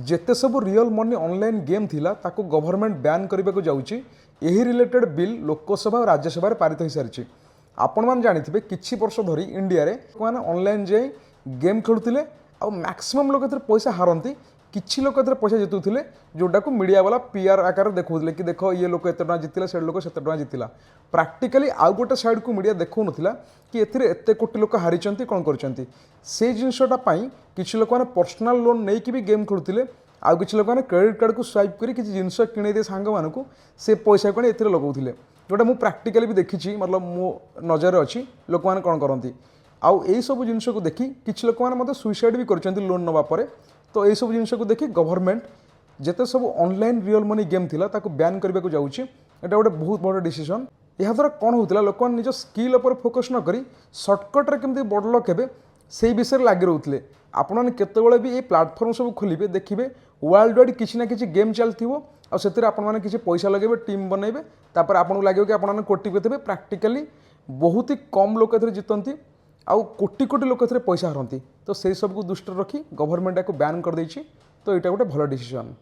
जेते सब real money online game थिला ताको गवर्नमेंट बैन करने को जाउची एही रिलेटेड बिल लोकसभा और राज्यसभा पारित हो सारी आपण मैंने जानी किछि वर्ष धरी इंडिया रे माने ऑनलाइन जाई गेम खेलुथिले आ मैक्सिमम लोक एथरे पैसा हारंती किछि लोक एथरे पैसा जितुथिले जोटा को मीडिया वाला पीआर आकार देखौथिले कि देखो ये लोक एते टका जितिला से लोक सेते टका जितिला प्रैक्टिकली आउ गोटे साइड को मीडिया देखौ नथिला कि एथिरे एते कोटी लोक हारिचंती कोन करचंती से जिनसटा पई किछि लोक माने पर्सनल लोन नै कि भी गेम खेलुथिले आउ किछि लोक माने क्रेडिट कार्ड को स्वाइप करी किछि जिनस किनै दे सांग मानकु से पैसा कोन एथिरे लगाउथिले जोटा मु प्रैक्टिकली भी देखिछि मतलब मो नजर अछि लोक माने कोन करंती आउ एई सब जिनस को देखि किछि लोक माने मते सुसाइड भी करचंती लोन नबा परे तो यही सब जिनस को देखि गवर्नमेंट जेते सब ऑनलाइन रियल मनी गेम थिला ताको बैन करबे को जाउची एटा गोटे बहुत बड़ डिसीजन या द्वारा कौन होता लोक निज स्किल उपर फोकस न करी सर्टकट रे केमती बड़ लोक हेबे से विषय लगी रोते आपने केतबेले भी ये प्लाटफर्म सब खोलिए देखिए वर्ल्ड वाइड किसी ना किसी गेम चलती आपने किसी पैसा लगे टीम बनइबे तापर आपको लगे कि आपने कोटिपति थे प्रैक्टिकली बहुत ही कम लोक जीतती आउ कोटी कोटी लोक पैसा हारती तो से सब को दृष्टि रखी गवर्नमेंट को बैन कर देछि तो यहाँ गोटे भल डिसीजन।